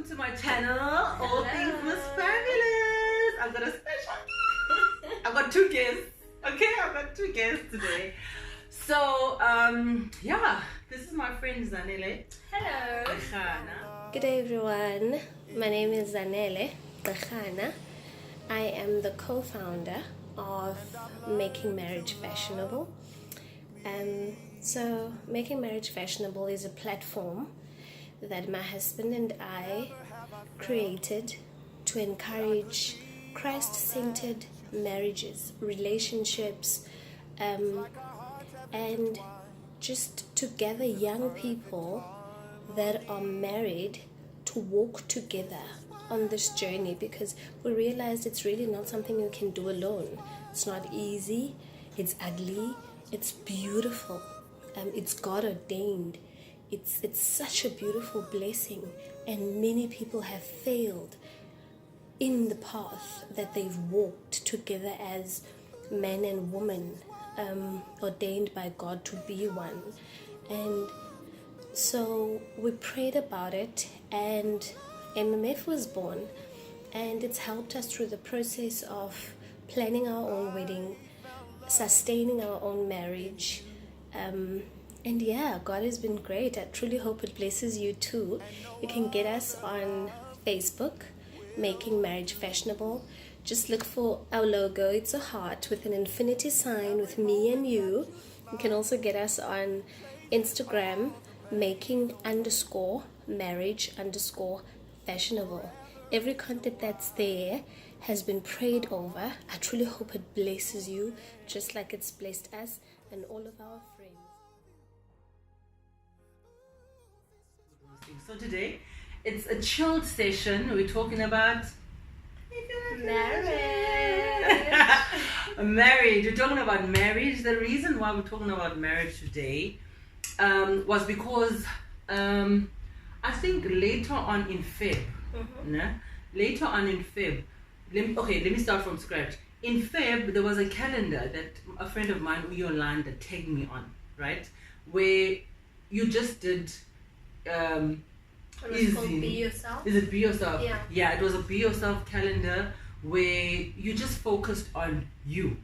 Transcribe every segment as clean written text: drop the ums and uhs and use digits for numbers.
to my channel, All Things Musfabulous. I've got a special. I've got two guests. Okay, I've got two guests today. So, yeah, this is my friend Zanele. Hello. Khana. Good day, everyone. My name is Zanele Khana. I am the co-founder of Making Marriage Fashionable. So, Making Marriage Fashionable is a platform that my husband and I created to encourage Christ-centered marriages, relationships, and just to gather young people that are married to walk together on this journey, because we realized it's really not something you can do alone. It's not easy, it's ugly, it's beautiful, it's God ordained. It's such a beautiful blessing, and many people have failed in the path that they've walked together as man and woman, ordained by God to be one. And so we prayed about it, and MMF was born, and it's helped us through the process of planning our own wedding, sustaining our own marriage, and yeah, God has been great. I truly hope it blesses you too. You can get us on Facebook, Making Marriage Fashionable. Just look for our logo. It's a heart with an infinity sign with me and you. You can also get us on Instagram, making_marriage_fashionable. Every content that's there has been prayed over. I truly hope it blesses you, just like it's blessed us and all of our friends. So today, it's a chilled session. We're talking about marriage. We're talking about marriage. The reason why we're talking about marriage today was because I think later on in Feb, let me start from scratch. In Feb, there was a calendar that a friend of mine, Yolanda, tagged me on, right? Where you just did It was called Be Yourself. Is it Be Yourself? Yeah, it was a Be Yourself calendar where you just focused on you,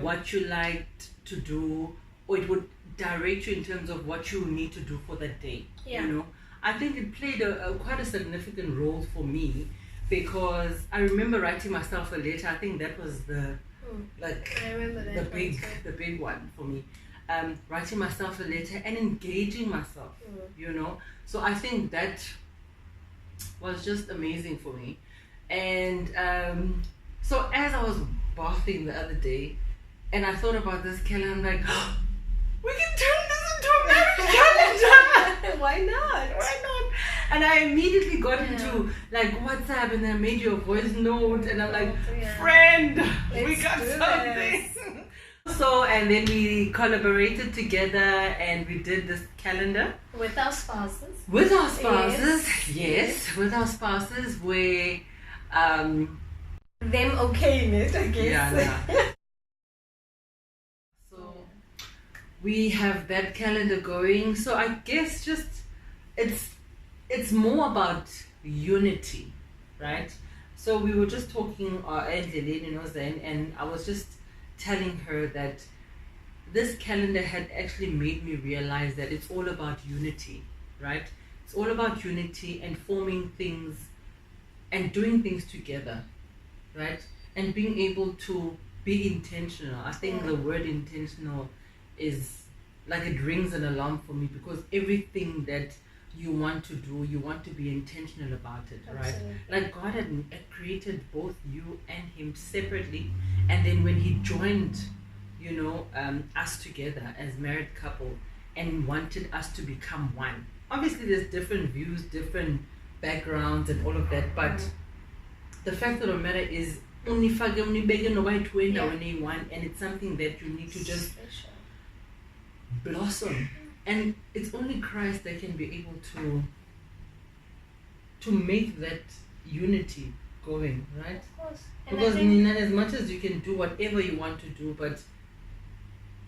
what you liked to do, or it would direct you in terms of what you need to do for that day. Yeah. You know, I think it played quite a significant role for me, because I remember writing myself a letter. I think that was the I remember that the big one for me. Writing myself a letter and engaging myself, you know. So I think that was just amazing for me. And so as I was bathing the other day, and I thought about this calendar, I'm like, oh, we can turn this into a marriage calendar. Why not? Why not? And I immediately got into like WhatsApp, and then I made you a voice note, and I'm like, friend, we got something. So, and then we collaborated together and we did this calendar. With our spouses. With our spouses, yes. With our spouses, where them okaying it, I guess. Yeah. So we have that calendar going. So I guess just it's more about unity, right? So we were just talking, and I was just telling her that this calendar had actually made me realize that it's all about unity, right? It's all about unity and forming things and doing things together, right? And being able to be intentional. I think the word intentional is like, it rings an alarm for me, because everything that you want to do, you want to be intentional about it. Absolutely. Right? Like God had created both you and him separately, and then when he joined, you know, us together as married couple and wanted us to become one. Obviously there's different views, different backgrounds and all of that, but the fact of the matter is only when you want, and it's something that you need to just blossom. And it's only Christ that can be able to make that unity going, right? Of course. Because as much as you can do whatever you want to do, but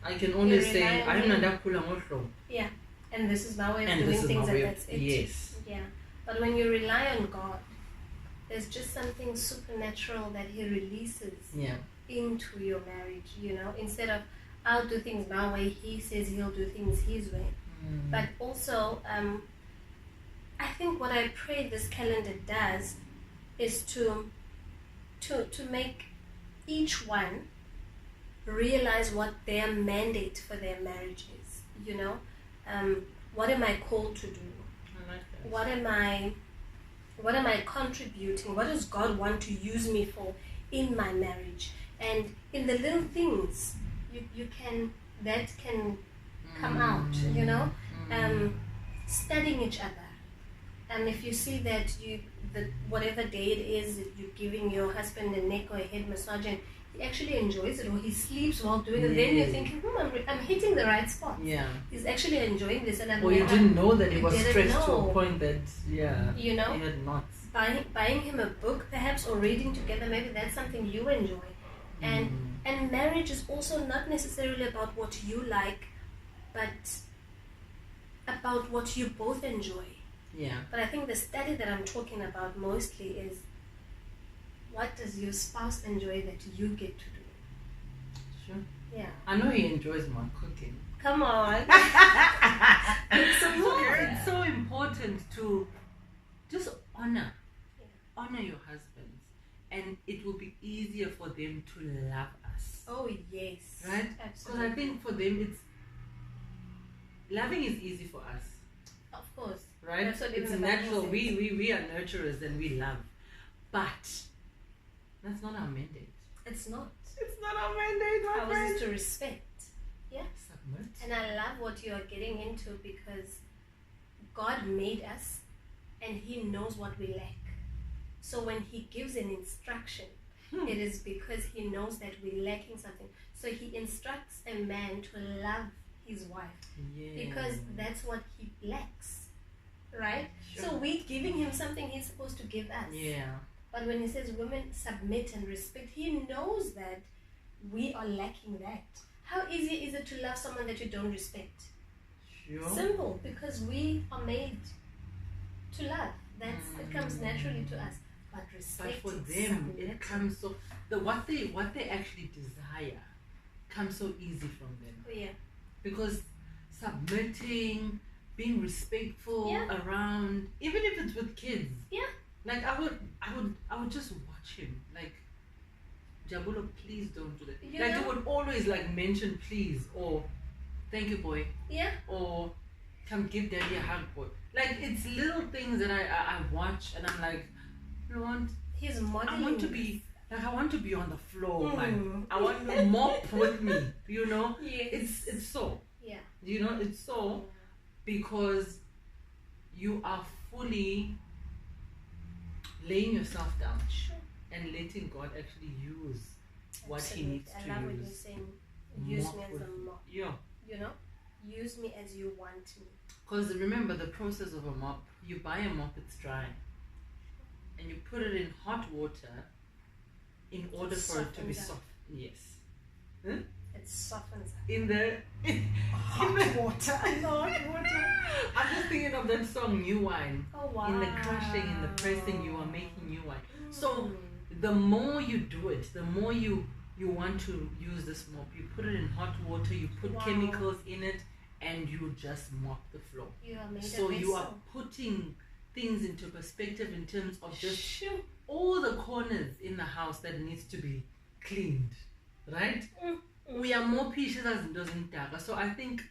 I can only say, I'm not that cool. Yeah, and this is my way of doing things, and that's it. Yes. Yeah. But when you rely on God, there's just something supernatural that He releases into your marriage, you know, instead of I'll do things my way, He says He'll do things His way. But also, I think what I pray this calendar does is to make each one realize what their mandate for their marriage is, you know. What am I called to do? I like that. What am I contributing? What does God want to use me for in my marriage? And in the little things that can come out, you know. Studying each other. And if you see that whatever day it is that you're giving your husband a neck or a head massage and he actually enjoys it, or he sleeps while doing it, then you're thinking, I'm hitting the right spot. Yeah. He's actually enjoying this, and you didn't know that he was stressed to a point that you know, he had not. Buying him a book perhaps, or reading together, maybe that's something you enjoy. And marriage is also not necessarily about what you like, but about what you both enjoy. Yeah. But I think the study that I'm talking about mostly is, what does your spouse enjoy that you get to do? Sure. Yeah. I know he enjoys my cooking. Come on. It's so important to just honor your husbands, and it will be easier for them to love us. Oh yes. Right? Absolutely. Because I think for them loving is easy for us. Of course. Right? It's natural. We are nurturers and we love. But that's not our mandate. It's not. It's not our mandate, my friend. Ours is to respect. Yeah. Submit. And I love what you are getting into, because God made us and He knows what we lack. So when He gives an instruction, it is because He knows that we're lacking something. So He instructs a man to love his wife because that's what he lacks, right? Sure. So we're giving him something he's supposed to give us. Yeah. But when He says women submit and respect, He knows that we are lacking that. How easy is it to love someone that you don't respect? Sure. Simple, because we are made to love. It comes naturally to us. But respect. But for them, it comes so what they actually desire comes so easy from them. Oh yeah. Because submitting, being respectful around, even if it's with kids. Yeah. Like I would just watch him. Like, Jabulo, please don't do that. He would always like mention please, or thank you, boy. Yeah. Or come give daddy a hug, boy. Like, it's little things that I watch and I'm like, he's modeling. I want to be on the floor, man. I want to mop with me, you know? Yes. It's so. Yeah. You know, it's so because you are fully laying yourself down and letting God actually use what He needs to use. I love what you're saying. Use me as a mop. Yeah. You know? Use me as you want me. Because remember the process of a mop. You buy a mop, it's dry. And you put it in hot water in order for it to be soft. Yes. Huh? It softens up. In the hot water. I'm just thinking of that song, New Wine. Oh wow. In the crushing, in the pressing, you are making new wine. So the more you do it, the more you want to use this mop. You put it in hot water, you put chemicals in it, and you just mop the floor. So you are putting things into perspective in terms of just all the corners in the house that needs to be cleaned, right? We are more patient as it doesn't tag. So I think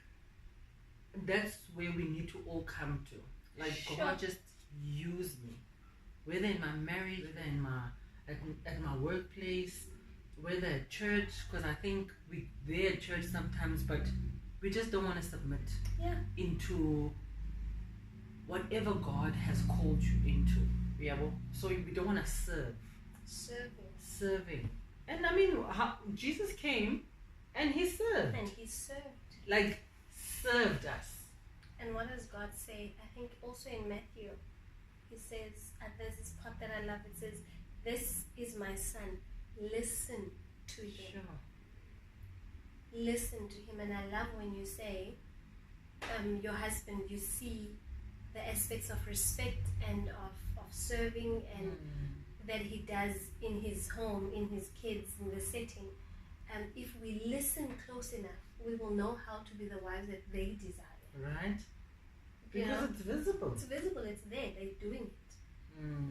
that's where we need to all come to. Like, God, just use me, whether in my marriage, whether in my at my workplace, whether at church, because I think they're at church sometimes, but we just don't want to submit into whatever God has called you into. Yeah, so we don't want to serve. Serving. And I mean, Jesus came and He served. Like, served us. And what does God say? I think also in Matthew, He says, there's this part that I love, it says, "This is my son, listen to him." Listen to him. And I love when you say, your husband, you see the aspects of respect and of serving and that he does in his home, in his kids, in the setting. If we listen close enough, we will know how to be the wives that they desire. Right? Because it's visible. It's visible, it's there, they're doing it.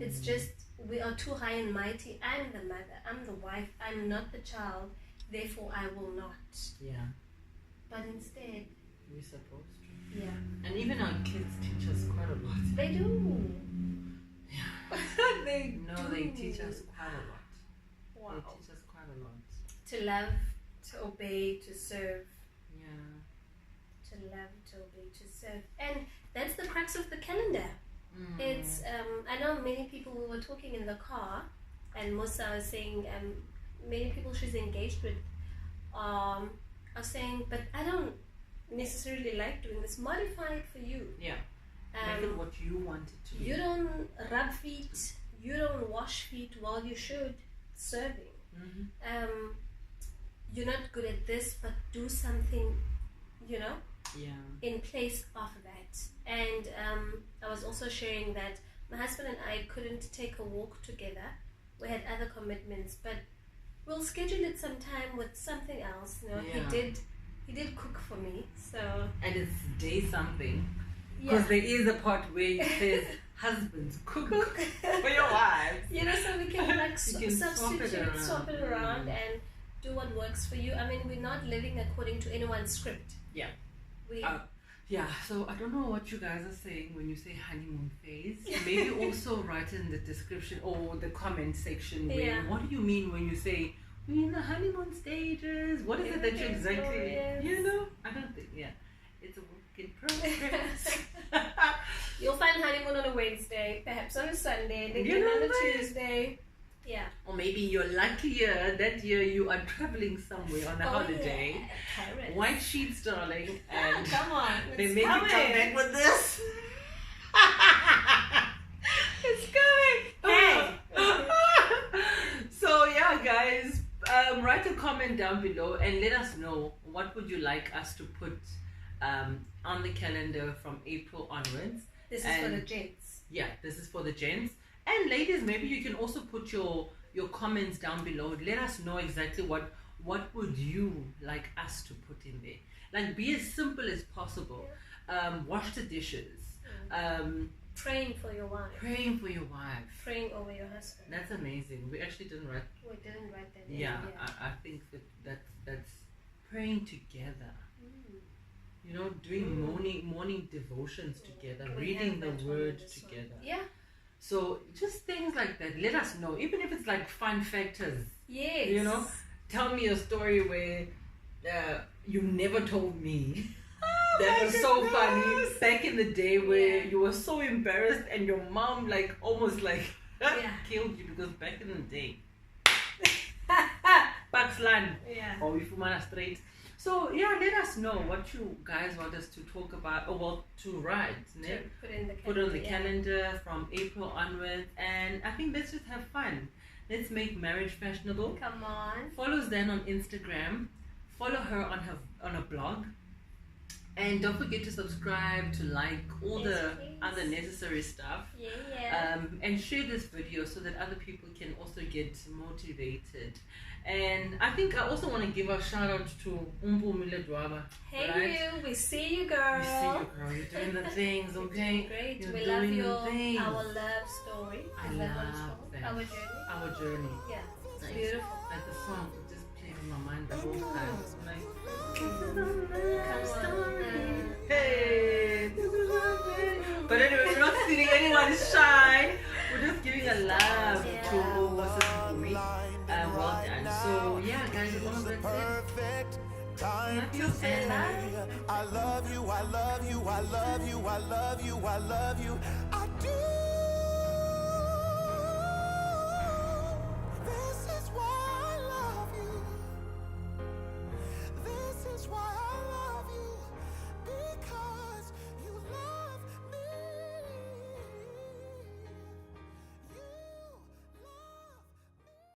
It's just, we are too high and mighty. I'm the mother, I'm the wife, I'm not the child, therefore I will not. Yeah. But instead, we're supposed to. Yeah. And even our kids teach us quite a lot. They do. Yeah. They teach us quite a lot. Wow. They teach us quite a lot. To love, to obey, to serve. Yeah. To love, to obey, to serve. And that's the crux of the calendar. It's, I know many people, we were talking in the car, and Musa was saying, many people she's engaged with are saying, but I don't necessarily like doing this. Modify it for you. Yeah. Make it what you want it to be. You don't rub feet, you don't wash feet while you should serving. You're not good at this, but do something, in place of that. And I was also sharing that my husband and I couldn't take a walk together. We had other commitments, but we'll schedule it sometime with something else. He did cook for me, so. And it's day something. Because there is a part where he says, husbands, cook for your wives. So we can substitute, swap it around and do what works for you. I mean, we're not living according to anyone's script. Yeah. So I don't know what you guys are saying when you say honeymoon phase. Maybe also write in the description or the comment section what do you mean when you say we're in the honeymoon stages? What is it that you exactly, I don't think, it's a work in progress. You'll find honeymoon on a Wednesday, perhaps on a Sunday, then on a Tuesday. Yeah. Or maybe you're luckier that year you are traveling somewhere on a holiday. Yeah. White sheets, darling. And come on. They make you come back with this. It's coming. Hey. So guys, write a comment down below and let us know what would you like us to put on the calendar from April onwards. This is for the gents. Yeah, this is for the gents. And ladies, maybe you can also put your comments down below. Let us know exactly what would you like us to put in there. Like, be as simple as possible. Wash the dishes. Praying for your wife. Praying for your wife. Praying over your husband. That's amazing. We actually didn't write. We didn't write that. Yeah, I think that's praying together. Doing morning devotions together, reading the word together. Yeah. So just things like that. Let us know, even if it's like fun factors. Yes. Tell me a story where you never told me. That was so funny back in the day where you were so embarrassed and your mom almost killed you because back in the day. Paxland. Or we fumana straight. So let us know what you guys want us to talk about or to write. Put on the calendar from April onwards, and I think let's just have fun. Let's make marriage fashionable. Come on. Follow Zan on Instagram. Follow her on her blog. And don't forget to subscribe, to like all the other necessary stuff. And share this video so that other people can also get motivated. And I think I also want to give a shout out to Umbu Miledwaba. Hey you, we see you, girl. We see you, girl. You're doing the things, okay? Great. You're we doing love the things. our love story. I love that. Our journey. Our journey. Yeah, it's nice. beautiful. Like the song, it just played in my mind the whole time. I'm like, Come on. Hey, this is lovely. But anyway, we're not stealing anyone's shine. We're just giving a love to Musfabulous. Well done. So guys, all of that's it. Love you and I love you, I love you, I love you, I love you, I love you. I do.